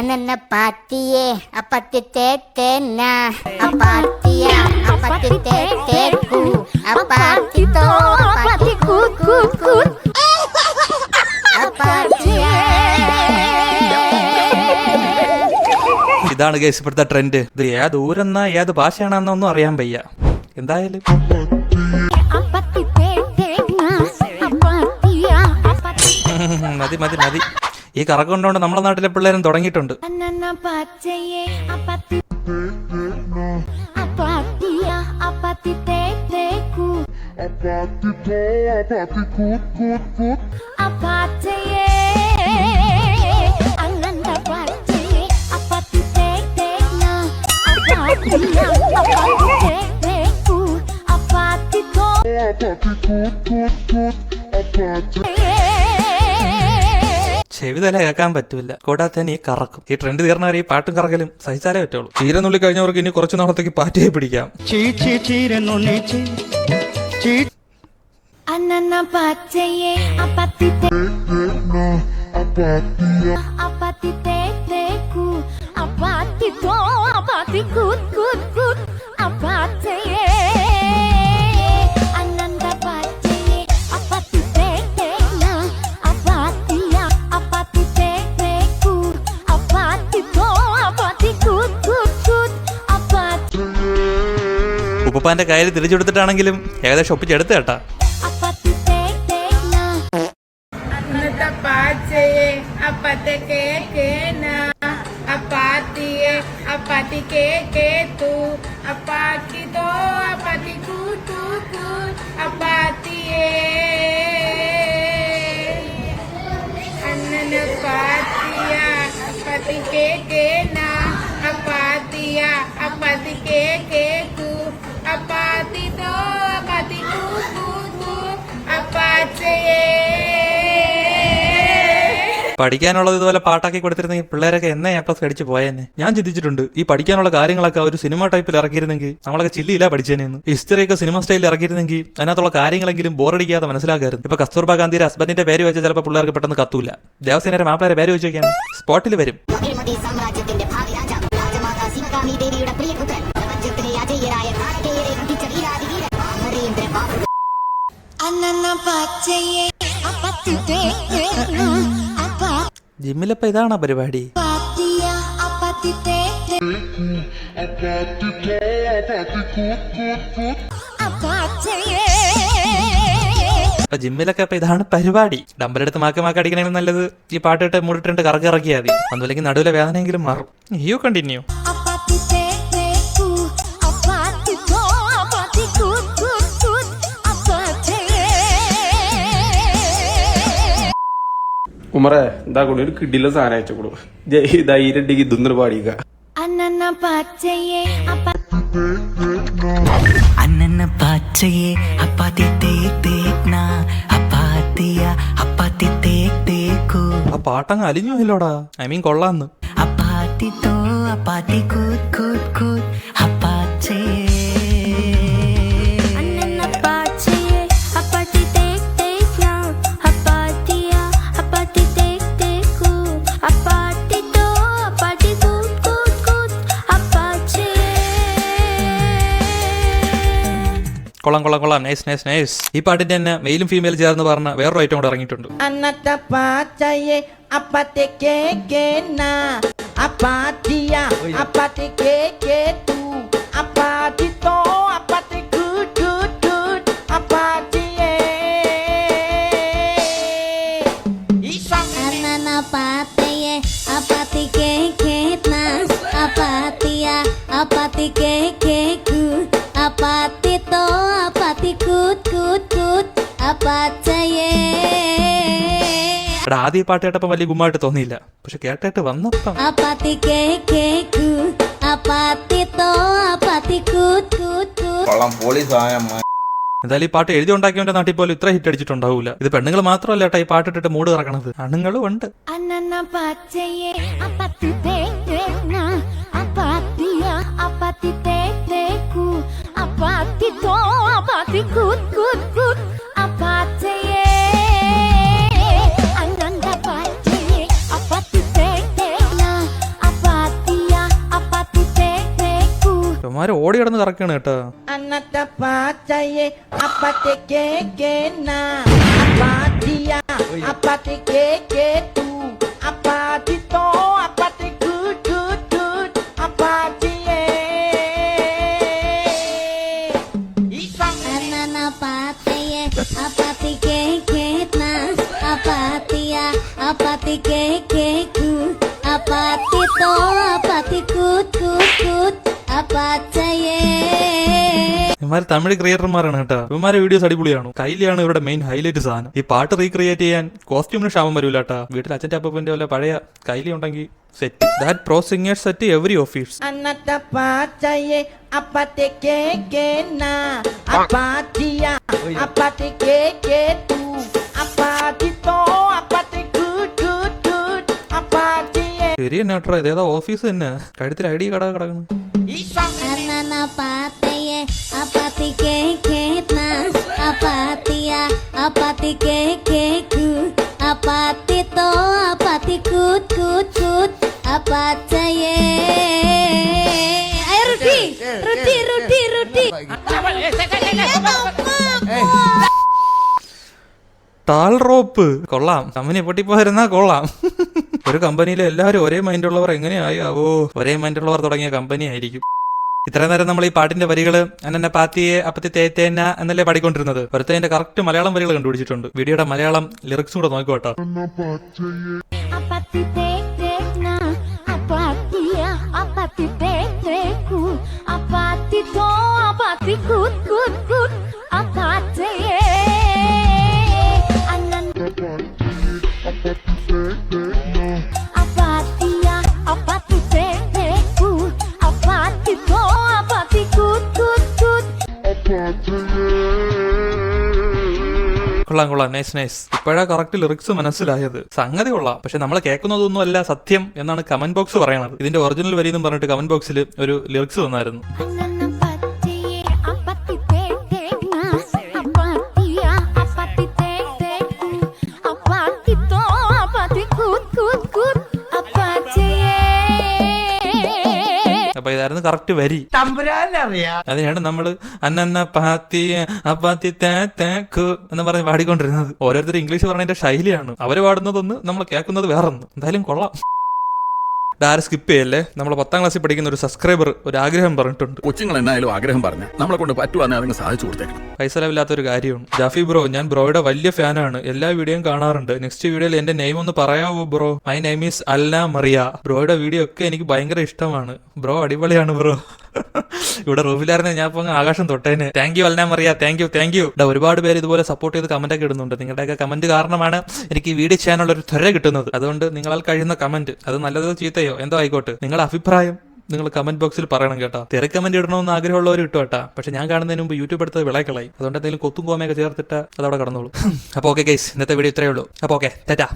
Anana patiye apati tetena apatiya apati teteku apati to apati kut kut kut apatiye. ഇതാണ് guys ഇപ്പോഴത്തെ trend. ഇത് ഏത് ഊരെന്നാ ഏത് ഭാഷയാണെന്നൊന്നും അറിയാൻ വയ്യ. എന്തായാലും മതി മതി മതി. ഈ കറക്കം കൊണ്ടുകൊണ്ട് നമ്മുടെ നാട്ടിലെ പിള്ളേരും തുടങ്ങിയിട്ടുണ്ട്. ചെവി തല കേൾക്കാൻ പറ്റൂല, കൂടാതെ ഈ കറക്കും. ഈ ട്രെൻഡ് തീർന്നവർ ഈ പാട്ടും കറക്കലും സഹിച്ചാലേ പറ്റുള്ളൂ. ചീരനുള്ളി കഴിഞ്ഞവർക്ക് ഇനി കുറച്ചു നാളത്തേക്ക് പാറ്റയെ പിടിക്കാം. ഉപ്പാന്റെ കയ്യിൽ തിരിച്ചെടുത്തിട്ടാണെങ്കിലും ഏകദേശം ഒപ്പിച്ചെടുത്ത് കേട്ടാ. പഠിക്കാനുള്ളത് ഇതുപോലെ പാട്ടാക്കി കൊടുത്തിരുന്നെങ്കിൽ പിള്ളേരൊക്കെ എന്നെ A+ അടിച്ച് പോയെന്നെ. ഞാൻ ചിന്തിച്ചിട്ടുണ്ട്, ഈ പഠിക്കാനുള്ള കാര്യങ്ങളൊക്കെ ഒരു സിനിമ ടൈപ്പിൽ ഇറക്കിയിരുന്നെങ്കിൽ നമ്മളൊക്കെ ചില്ലിയില്ല പഠിച്ചേനെന്ന്. ഹിസ്റ്ററിയൊക്കെ സിനിമ സ്റ്റൈലിൽ ഇറക്കിയിരുന്നെങ്കിൽ അതിനകത്തുള്ള കാര്യങ്ങളെങ്കിലും ബോറടിക്കാതെ മനസ്സിലാക്കായിരുന്നു. ഇപ്പൊ കസ്തൂർബാ ഗാന്ധിയുടെ ഹസ്ബൻഡിന്റെ പേര് വെച്ച് ചിലപ്പോൾ പിള്ളേർക്ക് പെട്ടെന്ന് കത്തൂല. ദേവസേനയുടെ മാപ്പിളയുടെ പേര് വെച്ച് വെക്കാൻ സ്പോട്ടിൽ വരും. ജിമ്മിലപ്പ ഇതാണോ പരിപാടി? ജിമ്മിലൊക്കെ ഇപ്പൊ ഇതാണ് പരിപാടി. ഡമ്പലെടുത്ത് മാക്കി അടിക്കണമെങ്കിൽ നല്ലത് ഈ പാട്ടിട്ട് മൂടിട്ടുണ്ട് കറക്കി ഇറക്കിയാൽ മതി. ഒന്നുമില്ലെങ്കിൽ നടുവിലെ വേദനയെങ്കിലും മാറും. You continue. ഉമറെ എന്താ കൂടി ഒരു കിടില സാധനം അയച്ചു ധൈര്യം ഇതൊന്നും പാടിക്ക. ആ പാട്ടങ്ങ് അലിഞ്ഞു ഇല്ലോടാ. I mean കൊള്ളാന്ന്. കൊള്ളാം കൊള്ളാം കൊള്ളാം. Nice nice nice. ഈ പാട്ടിന്റെ തന്നെ മെയിലും ഫീമെയിലും ചേർന്ന് പറഞ്ഞ വേറൊരു ഐറ്റം കൂടെ ഇറങ്ങിയിട്ടുണ്ട്. ആദ്യം പാട്ട് കേട്ടപ്പോ വലിയ ഗുമ്മായിട്ട് തോന്നിയില്ല, പക്ഷെ കേട്ടിട്ട് വന്നപ്പം എന്തായാലും ഈ പാട്ട് എഴുതി ഉണ്ടാക്കിയവന്റെ നാട്ടിൽ പോലും ഇത്ര ഹിറ്റ് അടിച്ചിട്ടുണ്ടാവൂല. ഇത് പെണ്ണുങ്ങൾ മാത്രമല്ല കേട്ടോ ഈ പാട്ടിട്ടിട്ട് മൂഡ് ഇറക്കണത്, ആണുങ്ങളും ഉണ്ട്. അവന്മാര് ഓടി കിടന്ന് കറക്കാണ് കേട്ടോ. Anata pacaye apate keke na apatia apate keke tu apati to apate good good good apatie Anana patiye apati keketna apatia apati kekeku apati to apati kut kut kut apataye. ഇവന്മാര് തമിഴ് ക്രിയേറ്റർമാരാണ് കേട്ടോ. ഇവന്മാരെ videos അടിപൊളിയാണ്. കൈലിയാണ് ഇവരുടെ main highlight സാധനം. ഈ പാട്ട് recreate ചെയ്യാൻ കോസ്റ്റ്യൂമിന് ക്ഷാമം വരൂല കേട്ടാ. വീട്ടിൽ അച്ഛൻ്റെ അപ്പൻ്റെ പോലെ പഴയ കൈലി ഉണ്ടെങ്കിൽ set. That pro singers set every office. Anata pacaye apate keke na apatia apate keke tu apati to apate good good good apatie ശരി തന്നെ കേട്ടോ. ഇതേതാ ഓഫീസ് തന്നെ. കഴുത്തിൽ ഐ ഡി കട കിടക്കുന്നു. Anana patiye apati keketna apatia apati kekeku apati to apati kut kut kut apataye. Ayo Ruti. Tell rope കൊള്ളാം. Company പൊട്ടിപ്പോയിരുന്നാ കൊള്ളാം. ഒരു കമ്പനിയിലെ എല്ലാവരും ഒരേ മൈൻഡുള്ളവർ എങ്ങനെയാവോ? ഒരേ മൈൻഡുള്ളവർ തുടങ്ങിയ കമ്പനി ആയിരിക്കും. ഇത്ര നേരം നമ്മൾ ഈ പാട്ടിന്റെ വരികള് അന്നെ പാത്തിയെ അപ്പത്തി തേത്തേന എന്നല്ലേ പാടിക്കൊണ്ടിരുന്നത്. ഒരുത്തതിന്റെ കറക്റ്റ് മലയാളം വരികൾ കണ്ടുപിടിച്ചിട്ടുണ്ട്. വീഡിയോയുടെ മലയാളം ലിറിക്സും കൂടെ നോക്കോട്ടോ. Apati tekna apatia apati teku apati to apati kut kut kut apataye. Apatia apati teku apati to apati kut kut kut കൊള്ളാം. നൈസ്. ഇപ്പോഴാ കറക്റ്റ് ലിറിക്സ് മനസ്സിലായത്. സംഗതി കൊള്ളാം. പക്ഷെ നമ്മൾ കേൾക്കുന്നതൊന്നും അല്ല സത്യം എന്നാണ് കമന്റ് ബോക്സ് പറയണത്. ഇതിന്റെ ഒറിജിനൽ വരി എന്നും പറഞ്ഞിട്ട് കമന്റ് ബോക്സിൽ ഒരു ലിറിക്സ് വന്നായിരുന്നു. അപ്പൊ ഇതായിരുന്നു കറക്റ്റ് വരി. അതിനാണ് നമ്മള് അന്ന പാത്തിയ അപ്പാത്തി തേക്കു എന്ന് പറഞ്ഞ് പാടിക്കൊണ്ടിരുന്നത്. ഓരോരുത്തർ ഇംഗ്ലീഷ് പറഞ്ഞതിന്റെ ശൈലിയാണ്. അവര് പാടുന്നതൊന്ന് നമ്മൾ കേൾക്കുന്നത് വേറൊന്ന്. എന്തായാലും കൊള്ളാം. ആരും സ്കിപ്പ് ചെയ്യല്ലേ. നമ്മൾ 10ാം ക്ലാസ്സിൽ പഠിക്കുന്ന ഒരു സബ്സ്ക്രൈബർ ഒരു ആഗ്രഹം പറഞ്ഞിട്ടുണ്ട്. കൊച്ചുങ്ങൾ എന്നായാലും ആഗ്രഹം പറഞ്ഞ നമ്മളെ കൊണ്ട് പറ്റുവാന്നെ അതിന് സാധിച്ചു കൊടുത്തേക്കണം. പൈസലവില്ലാത്തൊരു കാര്യമാണ്. ജാഫി ബ്രോ, ഞാൻ ബ്രോയുടെ വലിയ ഫാനാണ്. എല്ലാ വീഡിയോയും കാണാറുണ്ട്. നെക്സ്റ്റ് വീഡിയോയിൽ എന്റെ നെയിം ഒന്ന് പറയാവോ bro? My name is Alna Maria. ബ്രോയുടെ വീഡിയോ ഒക്കെ എനിക്ക് ഭയങ്കര ഇഷ്ടമാണ്. ബ്രോ അടിപൊളിയാണ് ബ്രോ. ഇവിടെ റൂമിലായിരുന്നെ ഞാൻ ഇപ്പൊ ആകാശം തൊട്ടേനെ. Thank you Alna Maria. Thank you. ഒരുപാട് പേര് ഇതുപോലെ സപ്പോർട്ട് ചെയ്ത് കമന്റ് ഒക്കെ ഇടുന്നുണ്ട്. നിങ്ങളുടെയൊക്കെ കമന്റ് കാരണമാണ് എനിക്ക് വീഡിയോ ചെയ്യാനുള്ള ഒരു ത്വര കിട്ടുന്നത്. അതുകൊണ്ട് നിങ്ങളാൽ കഴിയുന്ന കമന്റ്, അത് നല്ലതോ ചീത്തയോ എന്തോ ആയിക്കോട്ടെ, നിങ്ങളുടെ അഭിപ്രായം നിങ്ങൾ കമന്റ് ബോക്സിൽ പറയണം കേട്ടോ. തെറി കമന്റ് ഇടണമെന്ന് ആഗ്രഹമുള്ളവർ ഇട്ടു കേട്ടാ. പക്ഷെ ഞാൻ കാണുന്നതിന് മുമ്പ് യൂട്യൂബ് എടുത്ത് വിളകളായി. അതുകൊണ്ട് എന്തെങ്കിലും കൊത്തും കോമയൊക്കെ ചേർത്തിട്ട് അതവിടെ കടന്നോളൂ. അപ്പോൾ ഓക്കെ ഗൈസ്, ഇന്നത്തെ വീഡിയോ ഇത്രയേ ഉള്ളൂ. അപ്പോൾ ഓക്കെ, ടാറ്റാ.